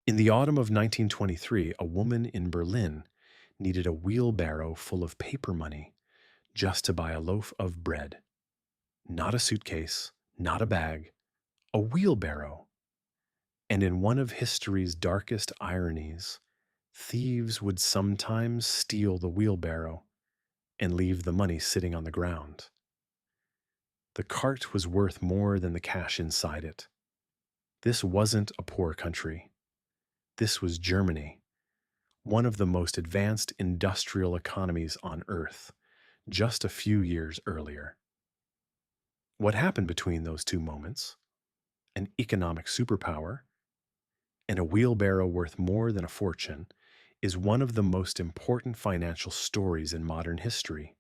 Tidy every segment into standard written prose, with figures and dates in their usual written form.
In the autumn of 1923, a woman in Berlin needed a wheelbarrow full of paper money just to buy a loaf of bread. Not a suitcase, not a bag, a wheelbarrow. And in one of history's darkest ironies, thieves would sometimes steal the wheelbarrow and leave the money sitting on the ground. The cart was worth more than the cash inside it. This wasn't a poor country. This was Germany, one of the most advanced industrial economies on Earth, just a few years earlier. What happened between those two moments, an economic superpower and a wheelbarrow worth more than a fortune, is one of the most important financial stories in modern history.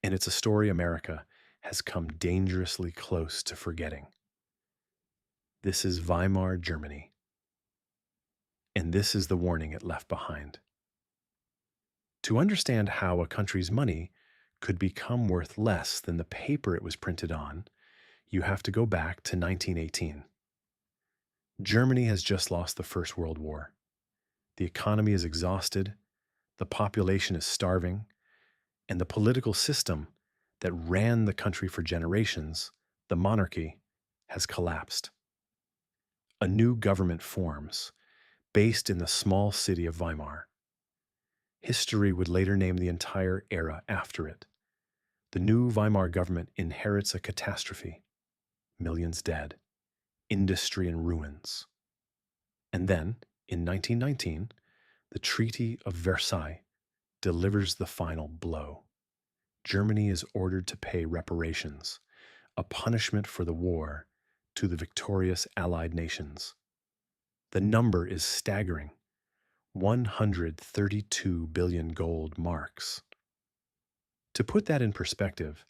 And it's a story America has come dangerously close to forgetting. This is Weimar, Germany, and this is the warning it left behind. To understand how a country's money could become worth less than the paper it was printed on, you have to go back to 1918. Germany has just lost the First World War. The economy is exhausted, the population is starving, and the political system that ran the country for generations, the monarchy, has collapsed. A new government forms, based in the small city of Weimar. History would later name the entire era after it. The new Weimar government inherits a catastrophe, millions dead, industry in ruins. And then, in 1919, the Treaty of Versailles delivers the final blow. Germany is ordered to pay reparations, a punishment for the war, to the victorious Allied nations. The number is staggering: 132 billion gold marks. To put that in perspective,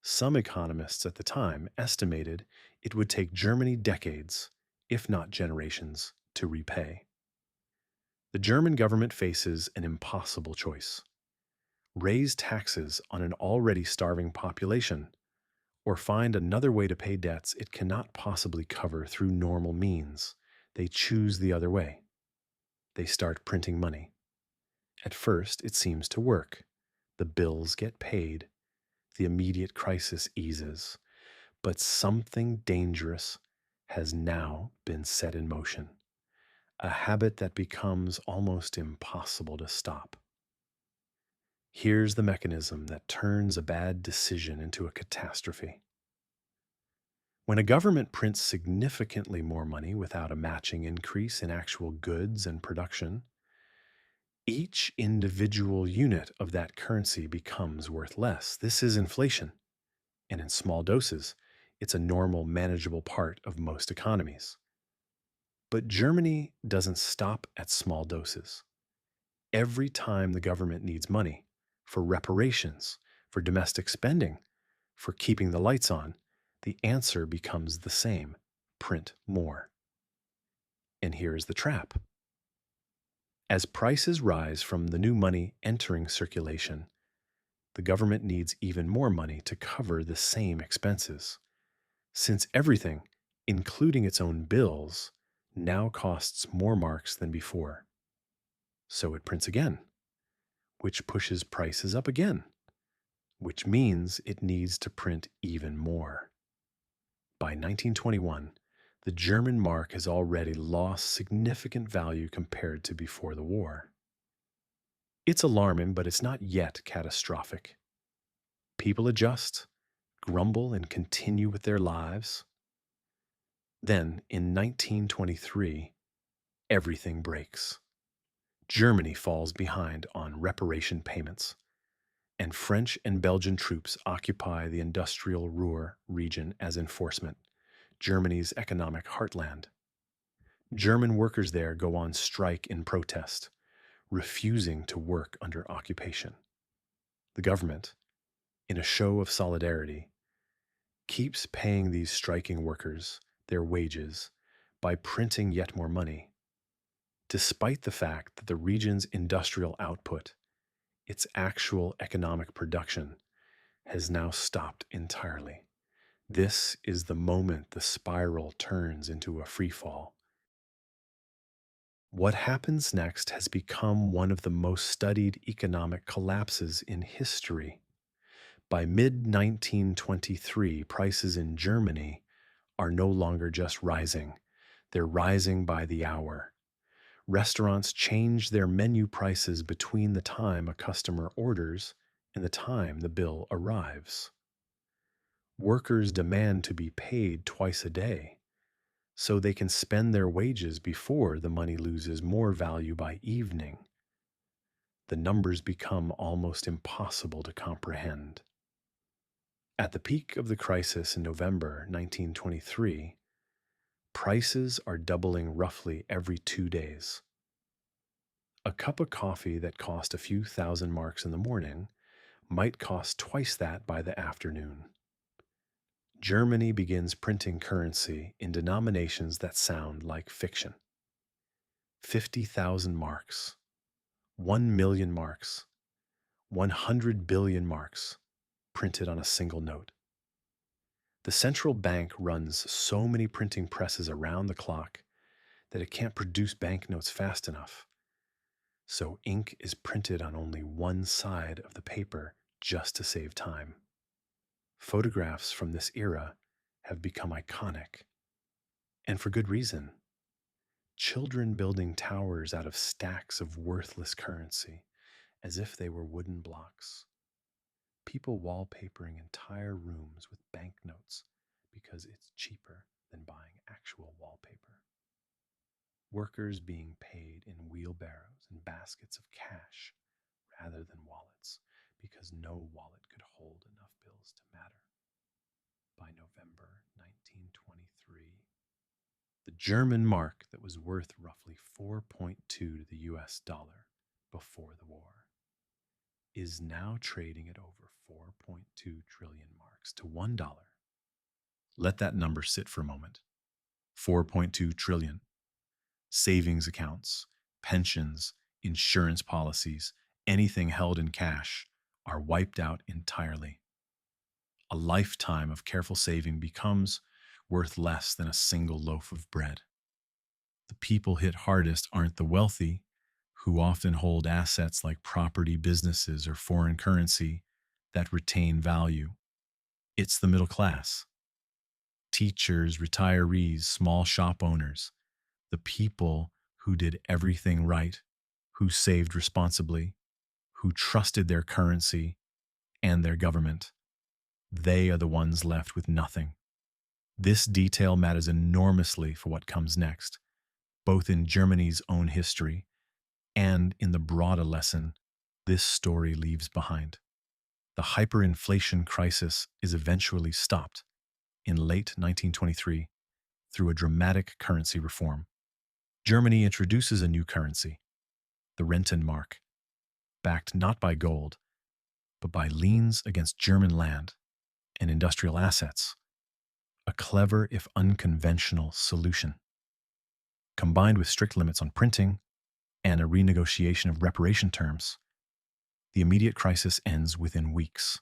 some economists at the time estimated it would take Germany decades, if not generations, to repay. The German government faces an impossible choice: raise taxes on an already starving population, or find another way to pay debts it cannot possibly cover through normal means. They choose the other way. They start printing money. At first, it seems to work. The bills get paid. The immediate crisis eases. But something dangerous has now been set in motion, a habit that becomes almost impossible to stop. Here's the mechanism that turns a bad decision into a catastrophe. When a government prints significantly more money without a matching increase in actual goods and production, each individual unit of that currency becomes worth less. This is inflation, and in small doses, it's a normal, manageable part of most economies. But Germany doesn't stop at small doses. Every time the government needs money for reparations, for domestic spending, for keeping the lights on, the answer becomes the same: print more. And here is the trap. As prices rise from the new money entering circulation, the government needs even more money to cover the same expenses, since everything, including its own bills, now costs more marks than before. So it prints again, which pushes prices up again, which means it needs to print even more. By 1921, the German mark has already lost significant value compared to before the war. It's alarming, but it's not yet catastrophic. People adjust, grumble, and continue with their lives. Then, in 1923, everything breaks. Germany falls behind on reparation payments, and French and Belgian troops occupy the industrial Ruhr region as enforcement, Germany's economic heartland. German workers there go on strike in protest, refusing to work under occupation. The government, in a show of solidarity, keeps paying these striking workers their wages by printing yet more money, despite the fact that the region's industrial output, its actual economic production, has now stopped entirely. This is the moment the spiral turns into a free fall. What happens next has become one of the most studied economic collapses in history. By mid 1923, prices in Germany are no longer just rising, they're rising by the hour. Restaurants change their menu prices between the time a customer orders and the time the bill arrives. Workers demand to be paid twice a day so they can spend their wages before the money loses more value by evening. The numbers become almost impossible to comprehend. At the peak of the crisis in November 1923, prices are doubling roughly every 2 days. A cup of coffee that cost a few thousand marks in the morning might cost twice that by the afternoon. Germany begins printing currency in denominations that sound like fiction. 50,000 marks, 1 million marks, 100 billion marks printed on a single note. The central bank runs so many printing presses around the clock that it can't produce banknotes fast enough. So ink is printed on only one side of the paper just to save time. Photographs from this era have become iconic, and for good reason. Children building towers out of stacks of worthless currency as if they were wooden blocks. People wallpapering entire rooms with banknotes because it's cheaper than buying actual wallpaper. Workers being paid in wheelbarrows and baskets of cash rather than wallets because no wallet could hold enough bills to matter. By November 1923, the German mark that was worth roughly 4.2 to the US dollar before the war is now trading at over 4.2 trillion marks to $1. Let that number sit for a moment. 4.2 trillion. Savings accounts, pensions, insurance policies, anything held in cash are wiped out entirely. A lifetime of careful saving becomes worth less than a single loaf of bread. The people hit hardest aren't the wealthy, who often hold assets like property, businesses, or foreign currency that retain value. It's the middle class. Teachers, retirees, small shop owners, the people who did everything right, who saved responsibly, who trusted their currency and their government. They are the ones left with nothing. This detail matters enormously for what comes next, both in Germany's own history and in the broader lesson this story leaves behind. The hyperinflation crisis is eventually stopped in late 1923 through a dramatic currency reform. Germany introduces a new currency, the Rentenmark, backed not by gold, but by liens against German land and industrial assets. A clever, if unconventional, solution. Combined with strict limits on printing and a renegotiation of reparation terms, the immediate crisis ends within weeks.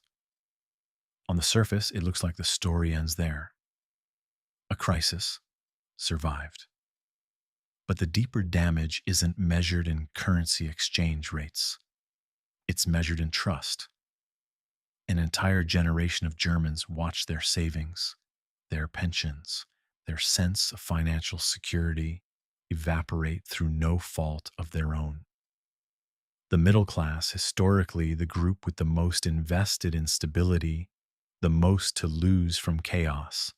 On the surface, it looks like the story ends there. A crisis survived. But the deeper damage isn't measured in currency exchange rates. It's measured in trust. An entire generation of Germans watched their savings, their pensions, their sense of financial security evaporate through no fault of their own. The middle class, historically the group with the most invested in stability, the most to lose from chaos,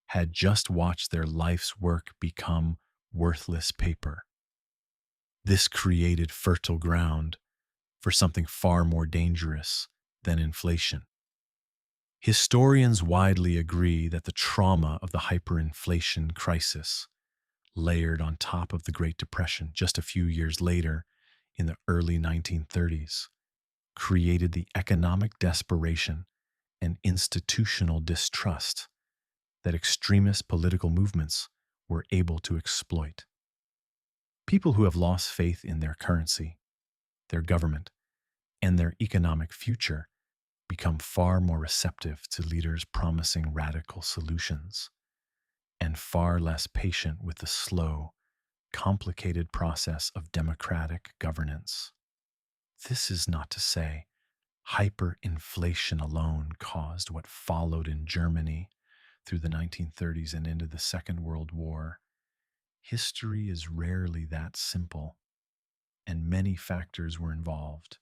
had just watched their life's work become worthless paper. This created fertile ground for something far more dangerous than inflation. Historians widely agree that the trauma of the hyperinflation crisis, layered on top of the Great Depression just a few years later in the early 1930s, created the economic desperation and institutional distrust that extremist political movements were able to exploit. People who have lost faith in their currency, their government, and their economic future become far more receptive to leaders promising radical solutions and far less patient with the slow, complicated process of democratic governance. This is not to say hyperinflation alone caused what followed in Germany through the 1930s and into the Second World War. History is rarely that simple, and many factors were involved.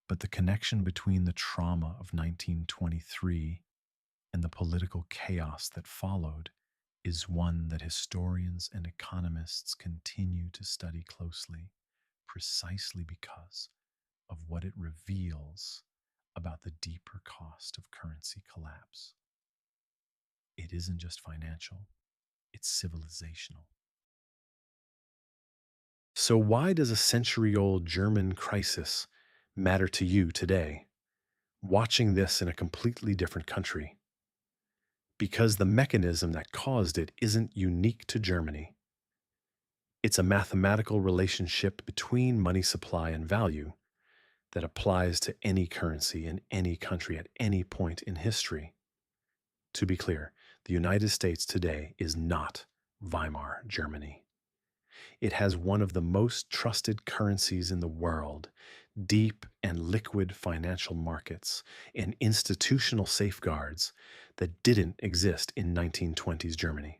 But the connection between the trauma of 1923 and the political chaos that followed is one that historians and economists continue to study closely, precisely because of what it reveals about the deeper cost of currency collapse. It isn't just financial, it's civilizational. So, why does a century old German crisis matter to you today, watching this in a completely different country? Because the mechanism that caused it isn't unique to Germany. It's a mathematical relationship between money supply and value that applies to any currency in any country at any point in history. To be clear, the United States today is not Weimar Germany. It has one of the most trusted currencies in the world, deep and liquid financial markets, and institutional safeguards that didn't exist in 1920s Germany.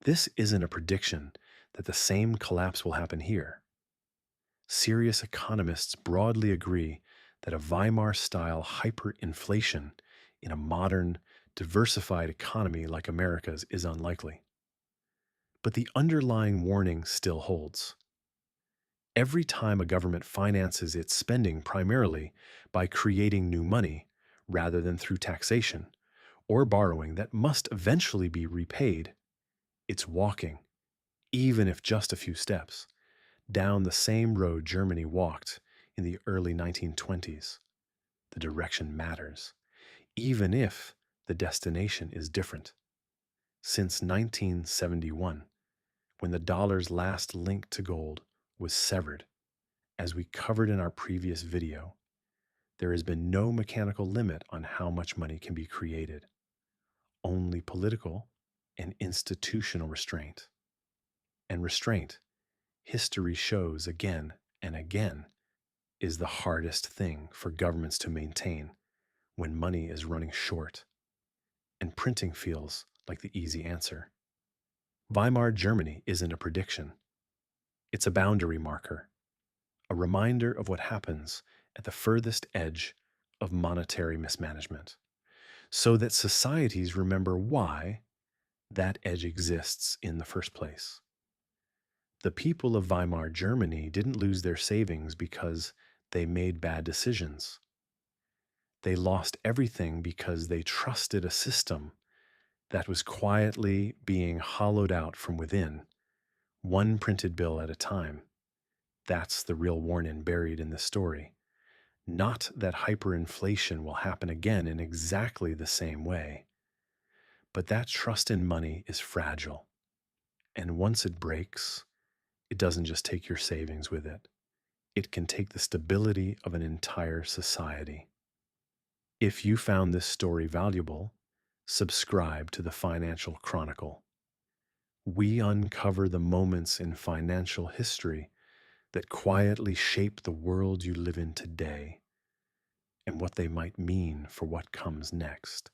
This isn't a prediction that the same collapse will happen here. Serious economists broadly agree that a Weimar style hyperinflation in a modern, diversified economy like America's is unlikely. But the underlying warning still holds. Every time a government finances its spending primarily by creating new money rather than through taxation or borrowing that must eventually be repaid, it's walking, even if just a few steps, down the same road Germany walked in the early 1920s. The direction matters, even if the destination is different. Since 1971, when the dollar's last link to gold was severed, as we covered in our previous video, there has been no mechanical limit on how much money can be created, only political and institutional restraint. And restraint, history shows again and again, is the hardest thing for governments to maintain when money is running short, and printing feels like the easy answer. Weimar Germany isn't a prediction, it's a boundary marker, a reminder of what happens at the furthest edge of monetary mismanagement, so that societies remember why that edge exists in the first place. The people of Weimar Germany didn't lose their savings because they made bad decisions. They lost everything because they trusted a system that was quietly being hollowed out from within, one printed bill at a time. That's the real warning buried in this story. Not that hyperinflation will happen again in exactly the same way, but that trust in money is fragile. And once it breaks, it doesn't just take your savings with it. It can take the stability of an entire society. If you found this story valuable, subscribe to the Financial Chronicle. We uncover the moments in financial history that quietly shape the world you live in today and what they might mean for what comes next.